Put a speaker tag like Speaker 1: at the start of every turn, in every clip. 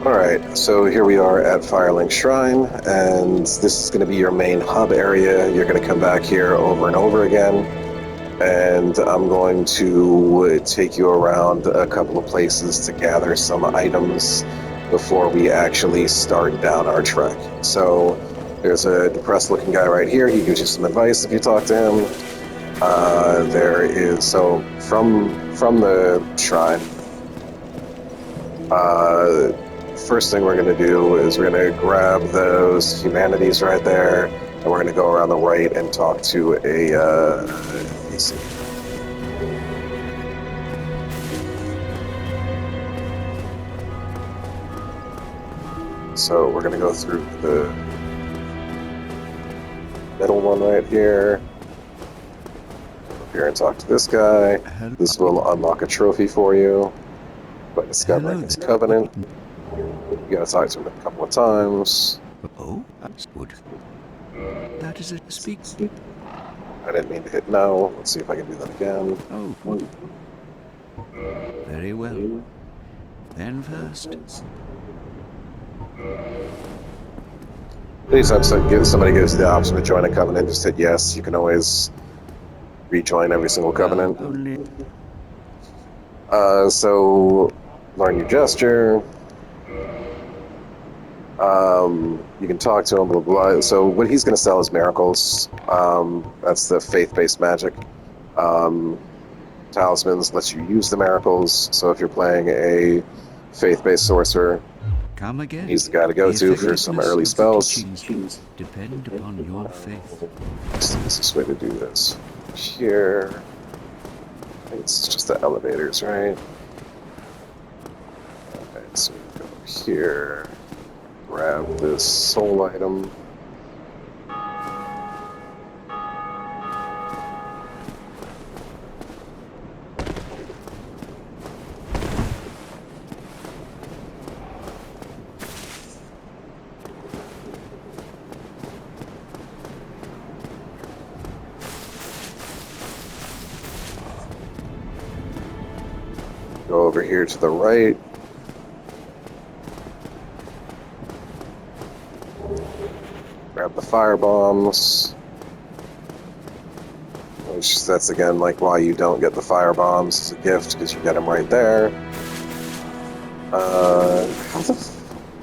Speaker 1: Alright, so here we are at Firelink Shrine, and this is going to be your main hub area. You're going to come back here over and over again, and I'm going to take you around a couple of places to gather some items before we actually start down our trek. So, there's a depressed looking guy right here. He gives you some advice if you talk to him. There is, so from the shrine, first thing we're going to do is we're going to grab those humanities right there, and we're going to go around the right and talk to a NPC. So we're going to go through the middle one right here. Up here and talk to this guy.
Speaker 2: Hello.
Speaker 1: This will unlock a trophy for you by discovering his covenant. You gotta talk to him a couple of times.
Speaker 2: Oh, that's good. That is a speak.
Speaker 1: I didn't mean to hit no. Let's see if I can do that again.
Speaker 2: Oh, good. Very well. Then first.
Speaker 1: Anytime somebody gives you the option to join a covenant, just hit yes. You can always rejoin every single covenant.
Speaker 2: Only
Speaker 1: So learn your gesture. You can talk to him, blah, blah, blah. So what he's going to sell is miracles. That's the faith-based magic. Talismans lets you use the miracles. So if you're playing a faith-based sorcerer,
Speaker 2: come again.
Speaker 1: he's the guy to go to for some early spells.
Speaker 2: Depend upon your faith.
Speaker 1: What's the easiest way to do this? Here. I think it's just the elevators, right? Alright, so we go here. Grab this soul item. Go over here to the right. Grab the fire bombs. Which, that's again like why you don't get the fire bombs as a gift, because you get them right there.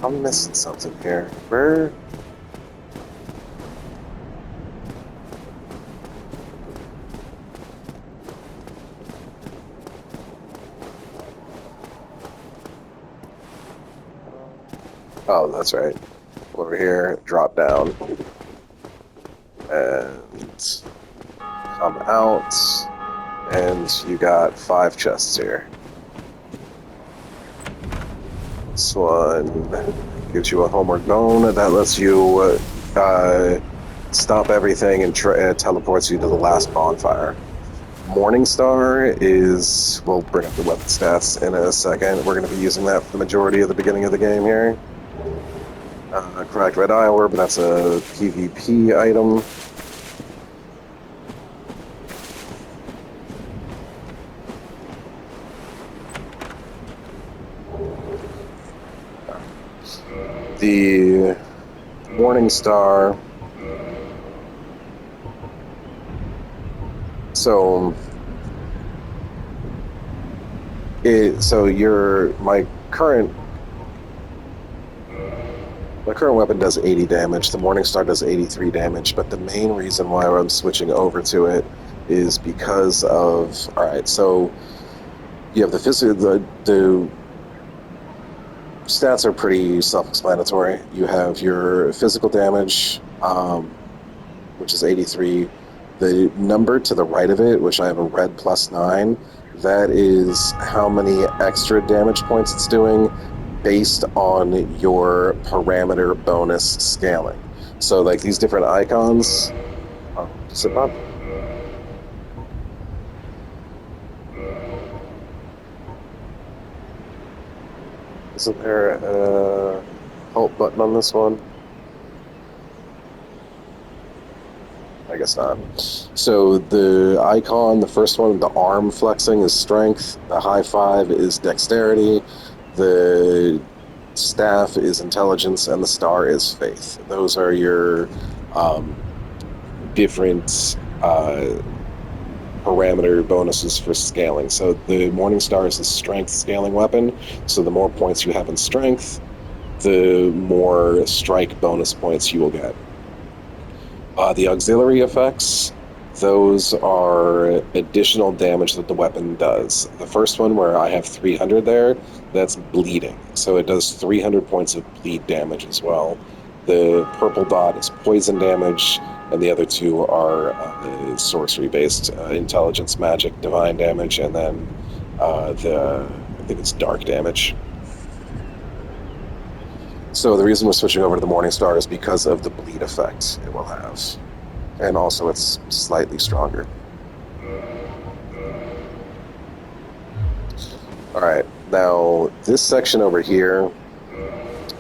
Speaker 1: I'm missing something here. Where? Oh, that's right. Over here, drop down. And come out. And you got 5 chests here. This one gives you a homeward bone. That lets you stop everything and teleports you to the last bonfire. Morningstar is... We'll bring up the weapon stats in a second. We're going to be using that for the majority of the beginning of the game here. Cracked Red Eye Orb, that's a PvP item. The Morningstar. So my current weapon does 80 damage. The Morningstar does 83 damage, but the main reason why I'm switching over to it is because of... Alright, so you have the stats are pretty self-explanatory. You have your physical damage, which is 83. The number to the right of it, which I have a red +9, that is how many extra damage points it's doing based on your parameter bonus scaling. So like these different icons... Oh, sit up. Isn't there a halt button on this one? I guess not. So the icon, the first one, the arm flexing is strength. The high five is dexterity. The staff is intelligence, and the star is faith. Those are your different parameter bonuses for scaling. So the Morning Star is a strength scaling weapon, so the more points you have in strength, the more strike bonus points you will get. The auxiliary effects, those are additional damage that the weapon does. The first one, where I have 300 there, that's bleeding. So it does 300 points of bleed damage as well. The purple dot is poison damage, and the other two are sorcery-based, intelligence, magic, divine damage, and then I think it's dark damage. So the reason we're switching over to the Morning Star is because of the bleed effect it will have. And also it's slightly stronger. Alright, now this section over here,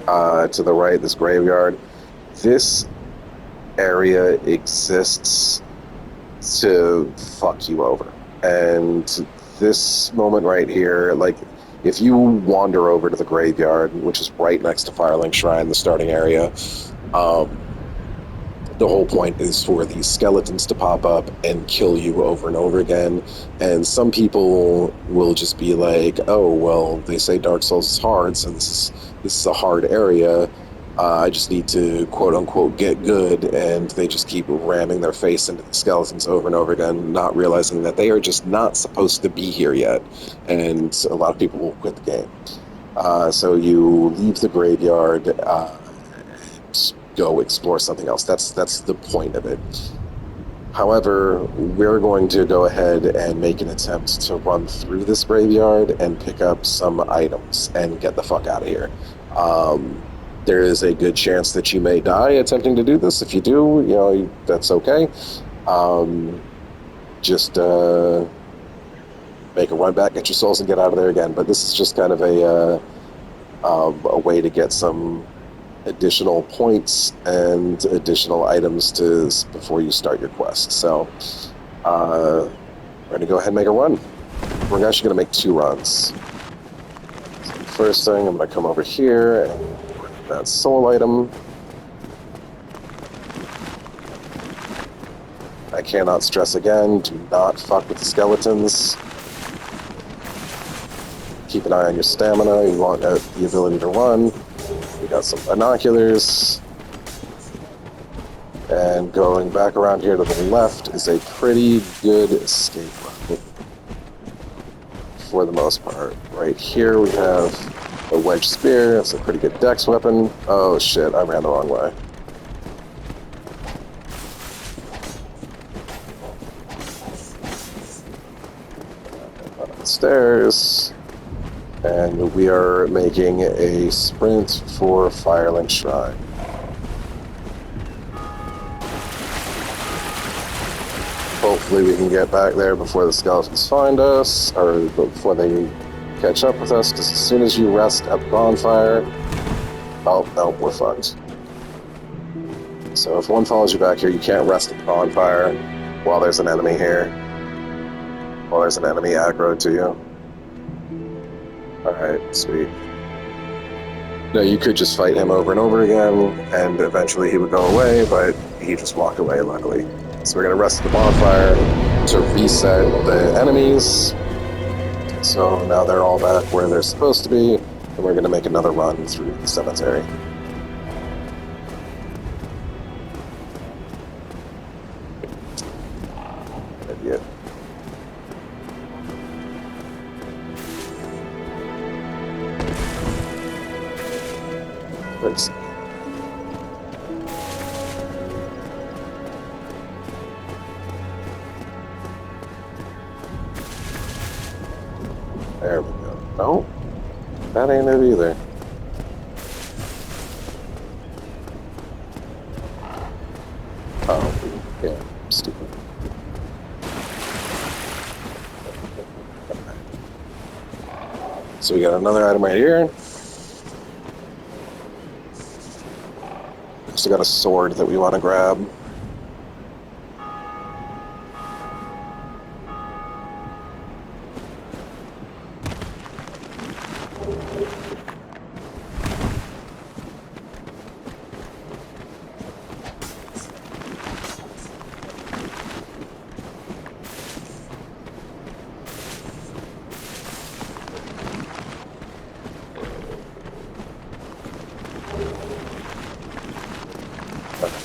Speaker 1: to the right, this graveyard, this area exists to fuck you over. And this moment right here, like, if you wander over to the graveyard, which is right next to Firelink Shrine, the starting area, the whole point is for these skeletons to pop up and kill you over and over again. And some people will just be like, oh, well, they say Dark Souls is hard, so this is a hard area. I just need to, quote-unquote, get good, and they just keep ramming their face into the skeletons over and over again, not realizing that they are just not supposed to be here yet, and a lot of people will quit the game. So you leave the graveyard and go explore something else. That's the point of it. However, we're going to go ahead and make an attempt to run through this graveyard and pick up some items and get the fuck out of here. There is a good chance that you may die attempting to do this. If you do, that's okay. Just make a run back, get your souls, and get out of there again. But this is just kind of a way to get some additional points and additional items before you start your quest. So we're going to go ahead and make a run. We're actually going to make 2 runs. So first thing, I'm going to come over here and that soul item. I cannot stress again, do not fuck with the skeletons. Keep an eye on your stamina. You want the ability to run. We got some binoculars. And going back around here to the left is a pretty good escape route. For the most part. Right here we have a wedge spear. That's a pretty good dex weapon. Oh shit, I ran the wrong way. Up the stairs. And we are making a sprint for Firelink Shrine. Hopefully we can get back there before the skeletons find us, or before they catch up with us, because as soon as you rest at the bonfire... Oh, no, we're fucked. So if one follows you back here, you can't rest at the bonfire while there's an enemy here. While there's an enemy aggro to you. Alright, sweet. No, you could just fight him over and over again, and eventually he would go away, but he just walked away, luckily. So we're going to rest at the bonfire to reset the enemies. So now they're all back where they're supposed to be, and we're going to make another run through the cemetery. Idiot. Thanks. There we go. No, that ain't it either. Oh, yeah, stupid. So we got another item right here. Also got a sword that we want to grab.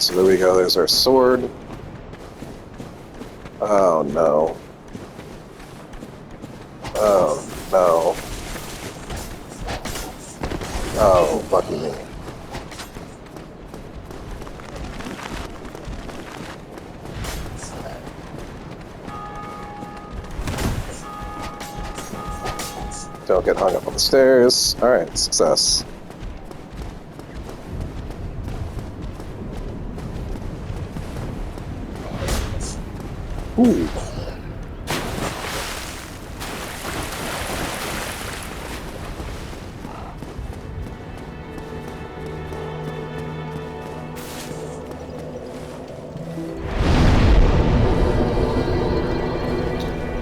Speaker 1: So there we go, there's our sword. Oh no. Oh no. Oh, lucky me. Don't get hung up on the stairs. Alright, success. Ooh.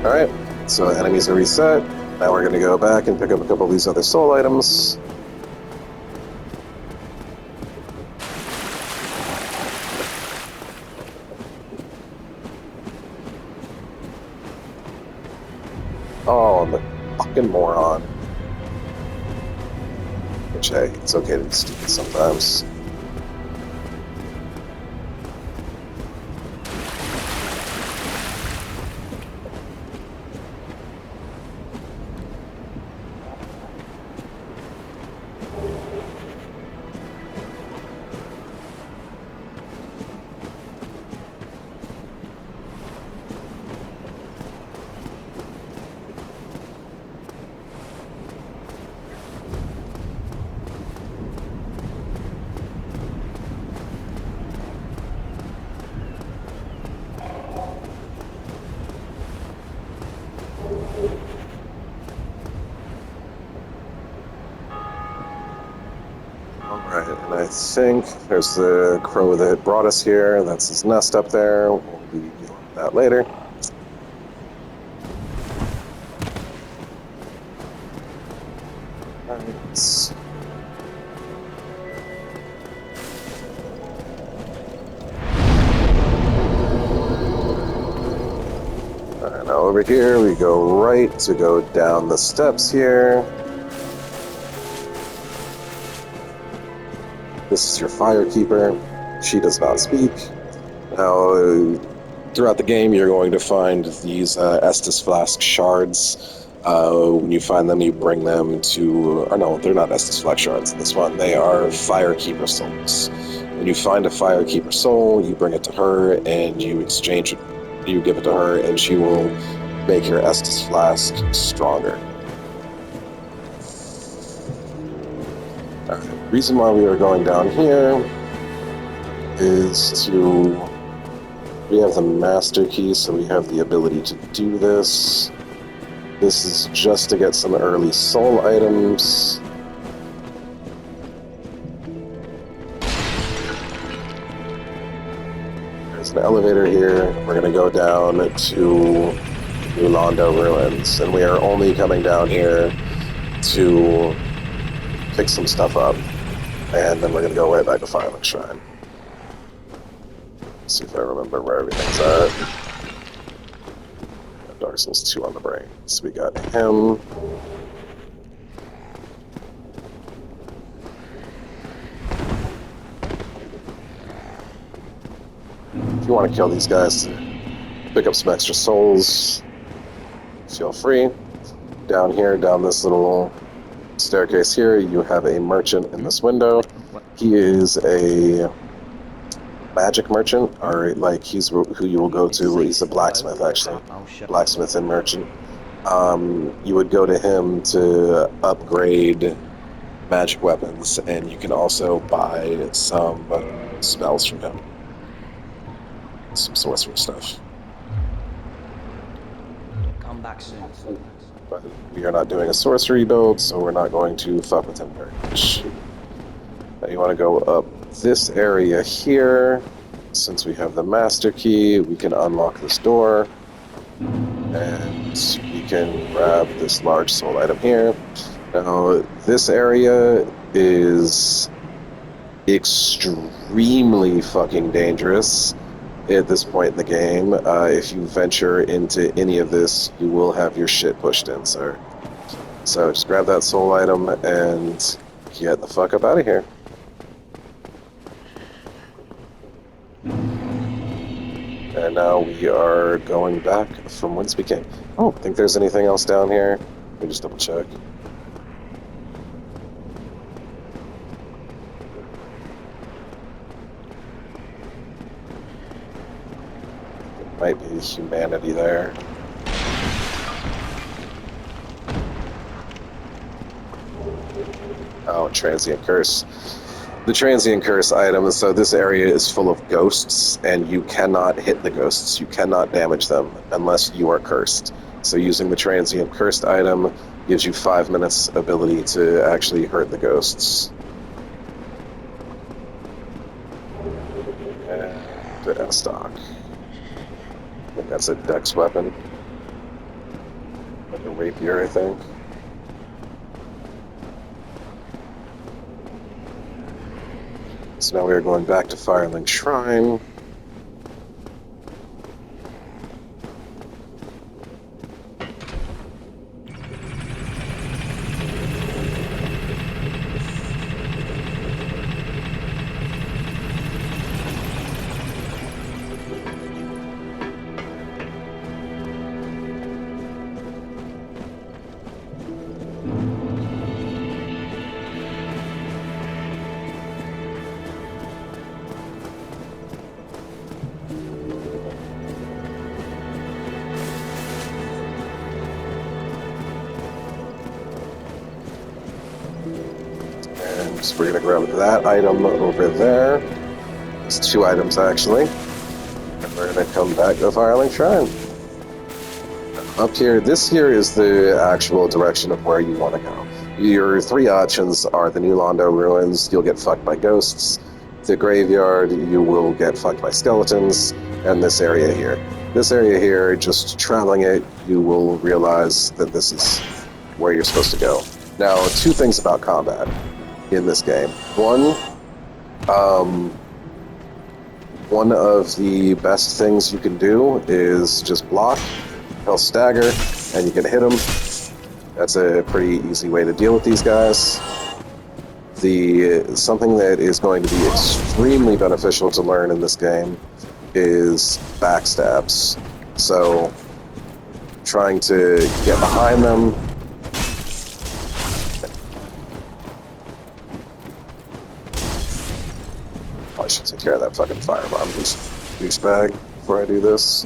Speaker 1: Alright, so enemies are reset. Now we're going to go back and pick up a couple of these other soul items. Oh, I'm a fucking moron. Which, hey, it's okay to be stupid sometimes. Alright, and I think there's the crow that brought us here. That's his nest up there. We'll be dealing with that later. Alright. Alright, now over here we go right to go down the steps here. This is your Firekeeper. She does not speak. Now, throughout the game, you're going to find these Estus Flask shards. When you find them, you bring them to... Or no, they're not Estus Flask shards. This one, they are Firekeeper souls. When you find a Firekeeper soul, you bring it to her, and you exchange it. You give it to her, and she will make your Estus Flask stronger. The reason why we are going down here is to... We have the master key, so we have the ability to do this. This is just to get some early soul items. There's an elevator here. We're going to go down to Ulanda Ruins, and we are only coming down here to pick some stuff up, and then we're going to go right back to Firelink Shrine. See if I remember where everything's at. Dark Souls 2 on the brain. So we got him. If you want to kill these guys to pick up some extra souls, feel free. Down here, down this little staircase here, you have a merchant in this window. He is a magic merchant, or like he's who you will go to. He's a blacksmith, actually. Blacksmith and merchant. You would go to him to upgrade magic weapons, and you can also buy some spells from him. Some sorcery stuff.
Speaker 3: Come back soon.
Speaker 1: But we are not doing a sorcery build, so we're not going to fuck with him very much. Now you want to go up this area here. Since we have the master key, we can unlock this door. And we can grab this large soul item here. Now, this area is extremely fucking dangerous at this point in the game. If you venture into any of this, you will have your shit pushed in, sir. So just grab that soul item and get the fuck up out of here. now we are going back from whence we came. Oh, think there's anything else down here? Let me just double check. There might be humanity there. Oh, transient curse. The transient curse item, so this area is full of ghosts, and you cannot hit the ghosts. You cannot damage them unless you are cursed. So using the transient cursed item gives you 5 minutes ability to actually hurt the ghosts. And the stock. I think that's a dex weapon. Like a rapier, I think. So now we are going back to Firelink Shrine. So we're going to grab that item over there. It's 2 items, actually. And we're going to come back to Firelink Shrine. Up here, this here is the actual direction of where you want to go. Your 3 options are the New Londo Ruins, you'll get fucked by ghosts. The Graveyard, you will get fucked by skeletons. And this area here. This area here, just traveling it, you will realize that this is where you're supposed to go. Now, 2 things about combat in this game. One of the best things you can do is just block, he'll stagger, and you can hit him. That's a pretty easy way to deal with these guys. Something that is going to be extremely beneficial to learn in this game is backstabs. So, trying to get behind them, I should take care of that fucking firebomb douchebag before I do this.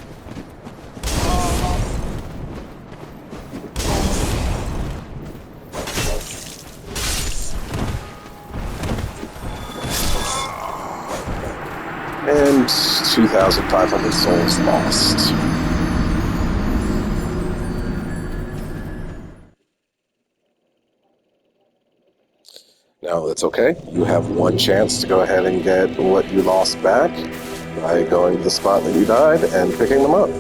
Speaker 1: And 2,500 souls lost. No, that's okay. You have 1 chance to go ahead and get what you lost back by going to the spot that you died and picking them up.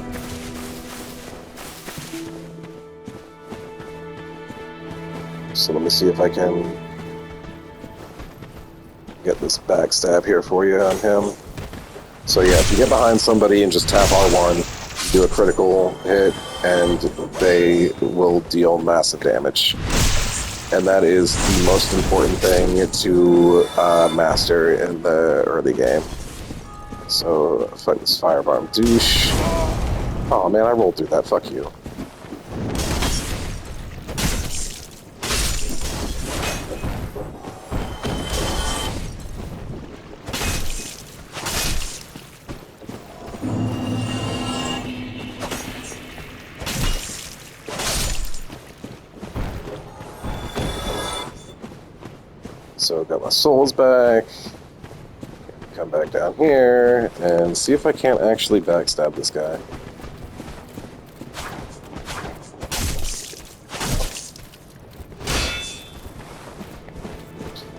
Speaker 1: So let me see if I can get this backstab here for you on him. So yeah, if you get behind somebody and just tap R1, do a critical hit, and they will deal massive damage. And that is the most important thing to master in the early game. So, fight this firebomb douche. Oh man, I rolled through that, fuck you. So got my souls back. Come back down here and see if I can't actually backstab this guy.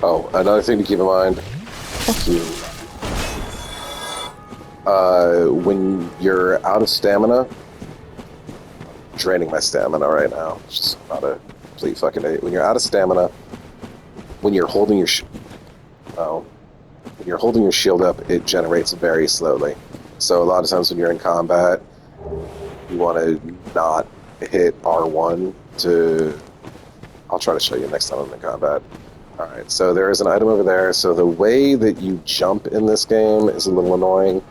Speaker 1: Oh, another thing to keep in mind. Fuck you. When you're out of stamina, draining my stamina right now. Just not a complete fucking idiot. When you're out of stamina, when you're holding your when you're holding your shield up, it generates very slowly. So a lot of times when you're in combat, you want to not hit R1 to... I'll try to show you next time I'm in combat. Alright, so there is an item over there. So the way that you jump in this game is a little annoying.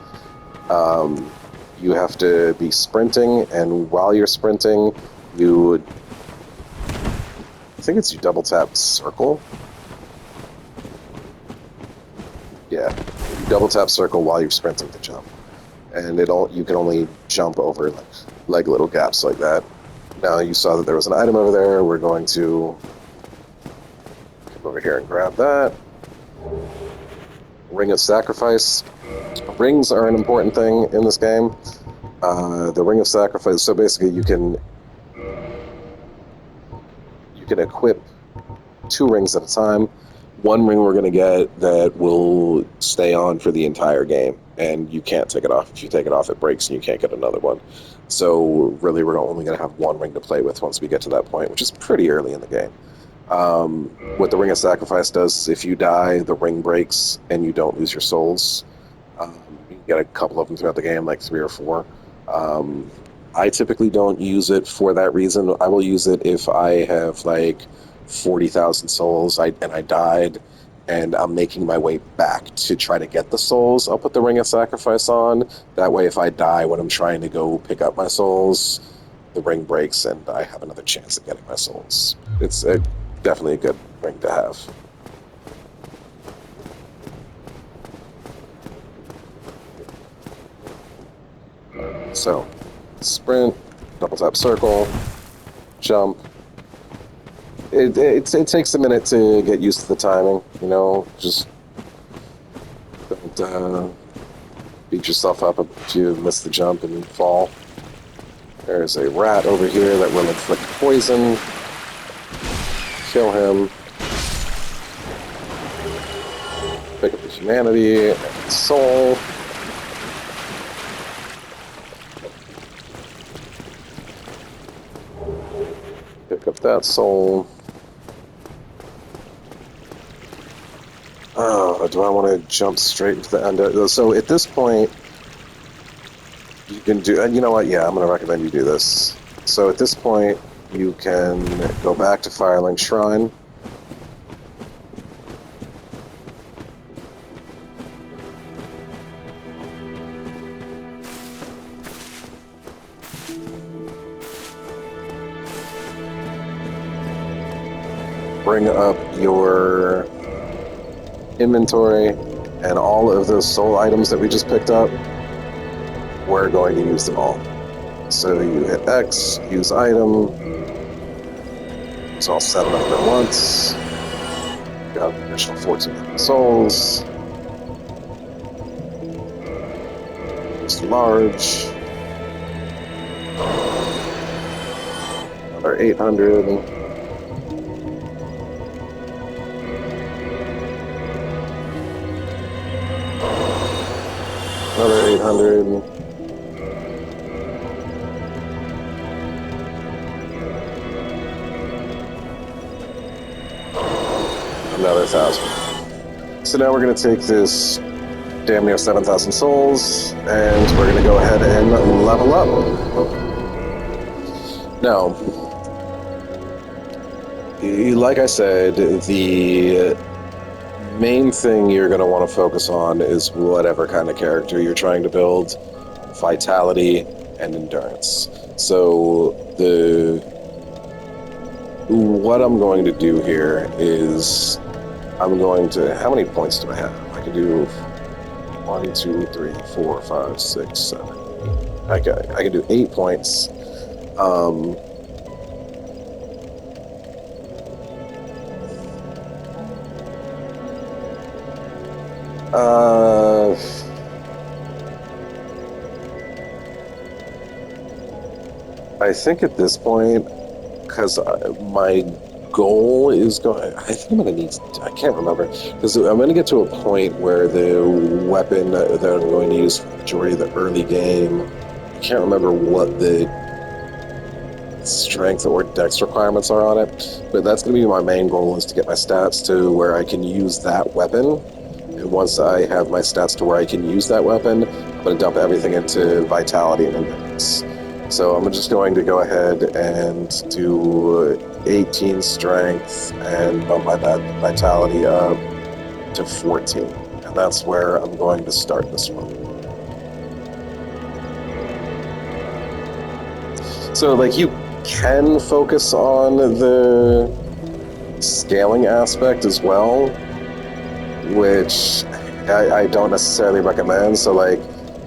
Speaker 1: you have to be sprinting, and while you're sprinting, you... I think it's you double tap circle. Yeah, you double tap circle while you're sprinting to jump. And you can only jump over like little gaps like that. Now you saw that there was an item over there. We're going to come over here and grab that. Ring of Sacrifice. Rings are an important thing in this game. The Ring of Sacrifice, so basically you can equip 2 rings at a time. One ring we're going to get that will stay on for the entire game, and you can't take it off. If you take it off, it breaks and you can't get another one. So really we're only going to have 1 ring to play with once we get to that point, which is pretty early in the game. What the Ring of Sacrifice does is if you die, the ring breaks and you don't lose your souls. You get a couple of them throughout the game, like 3 or 4. I typically don't use it for that reason. I will use it if I have like 40,000 souls and I died and I'm making my way back to try to get the souls. I'll put the Ring of Sacrifice on. That way if I die when I'm trying to go pick up my souls, the ring breaks and I have another chance at getting my souls. It's definitely a good ring to have. So, sprint, double tap circle, jump. It takes a minute to get used to the timing, you know, just don't beat yourself up if you miss the jump and fall. There's a rat over here that will inflict poison. Kill him. Pick up the humanity and soul. Pick up that soul. Oh, do I want to jump straight into the end? So at this point, you can do, and you know what? Yeah, I'm going to recommend you do this. So at this point, you can go back to Firelink Shrine. Bring up your inventory and all of those soul items that we just picked up. We're going to use them all. So you hit X, use item. So I'll set it up at once. Got an additional 14 souls. It's large. Another 800. Another 800. Another 1,000. So now we're going to take this damn near 7,000 souls, and we're going to go ahead and level up. Now, like I said, the main thing you're going to want to focus on is whatever kind of character you're trying to build, vitality and endurance. So what I'm going to do here is I'm going to, how many points do I have? I can do 1, 2, 3, 4, 5, 6, 7, 8. Okay, I can do 8 points. I think at this point, because my goal is going, I think I'm going to need, I can't remember, because I'm going to get to a point where the weapon that I'm going to use for the majority of the early game, I can't remember what the strength or dex requirements are on it, but that's going to be my main goal, is to get my stats to where I can use that weapon. And once I have my stats to where I can use that weapon, I'm going to dump everything into vitality and endurance. So I'm just going to go ahead and do 18 strength and bump my vitality up to 14. And that's where I'm going to start this one. So, like, you can focus on the scaling aspect as well, which I don't necessarily recommend. So, like,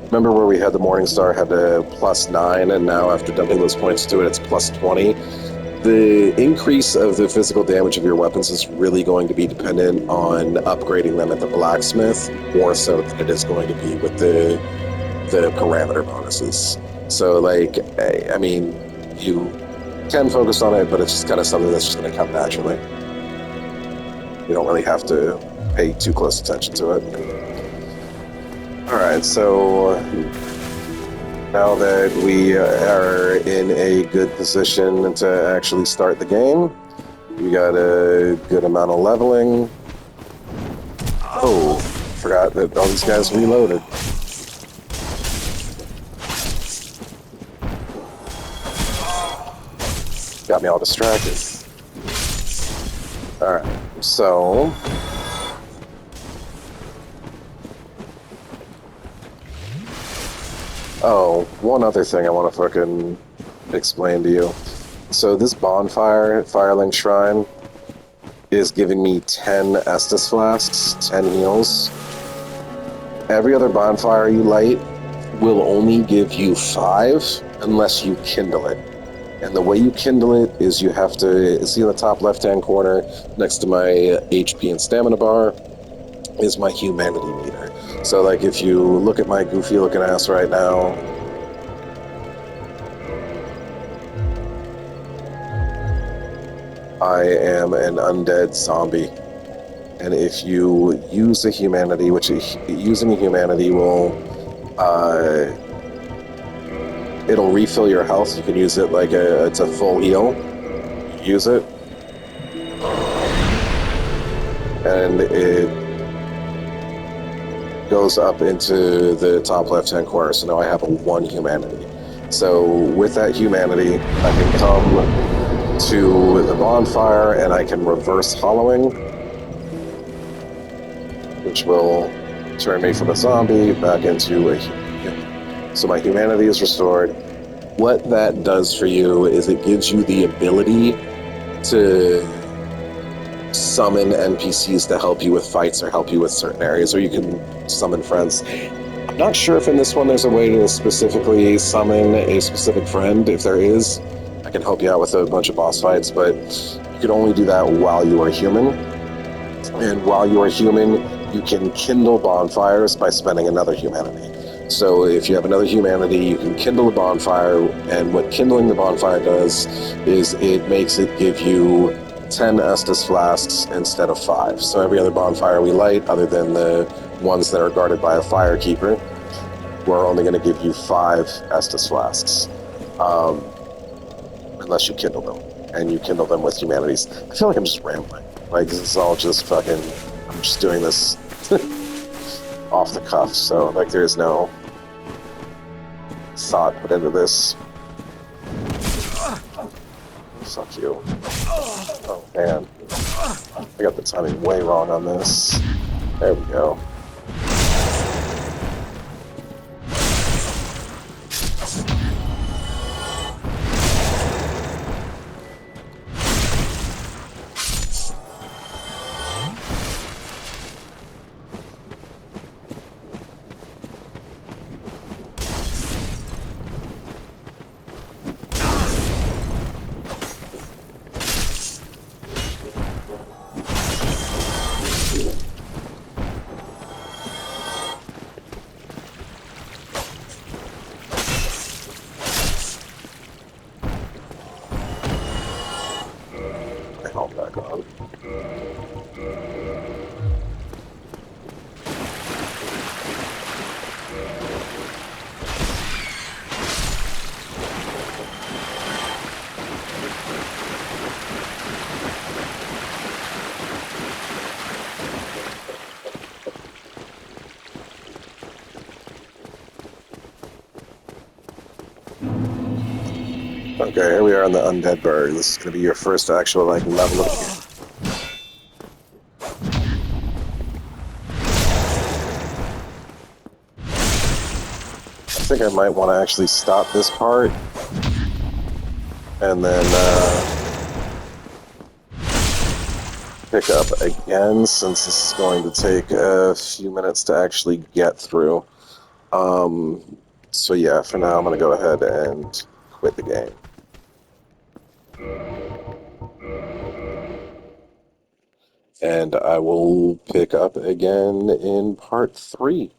Speaker 1: remember where we had the Morningstar had a +9, and now after dumping those points to it, it's +20? The increase of the physical damage of your weapons is really going to be dependent on upgrading them at the blacksmith, more so than it is going to be with the parameter bonuses. So, like, I mean, you can focus on it, but it's just kind of something that's just going to come naturally. You don't really have to pay too close attention to it. Alright, so now that we are in a good position to actually start the game, we got a good amount of leveling. Oh, forgot that all these guys reloaded. Got me all distracted. Alright, so... Oh, one other thing I want to fucking explain to you. So this bonfire, Firelink Shrine, is giving me 10 Estus Flasks, 10 heals. Every other bonfire you light will only give you 5 unless you kindle it. And the way you kindle it is you have to see in the top left-hand corner next to my HP and stamina bar is my humanity meter. So, like, if you look at my goofy-looking ass right now, I am an undead zombie. And if you use a humanity, which using a humanity will, it'll refill your health. You can use it like it's a full heal. Use it. And it goes up into the top left-hand corner, so now I have a 1 humanity. So with that humanity, I can come to the bonfire and I can reverse hollowing, which will turn me from a zombie back into a human. So my humanity is restored. What that does for you is it gives you the ability to summon NPCs to help you with fights or help you with certain areas, or you can summon friends. I'm not sure if in this one there's a way to specifically summon a specific friend. If there is, I can help you out with a bunch of boss fights, but you can only do that while you are human. And while you are human, you can kindle bonfires by spending another humanity. So if you have another humanity, you can kindle a bonfire, and what kindling the bonfire does is it makes it give you 10 Estus Flasks instead of 5. So every other bonfire we light, other than the ones that are guarded by a Firekeeper, we're only going to give you 5 Estus Flasks. Unless you kindle them. And you kindle them with humanities. I feel like I'm just rambling. Like, this is all just fucking... I'm just doing this off the cuff, so, like, there's no thought put into this. Fuck you. Oh, man. I got the timing way wrong on this. There we go. Back on. Okay, here we are on the Undead Burg. This is going to be your first actual, like, level of the game. I think I might want to actually stop this part and then pick up again, since this is going to take a few minutes to actually get through. So yeah, for now I'm going to go ahead and quit the game. And I will pick up again in part 3.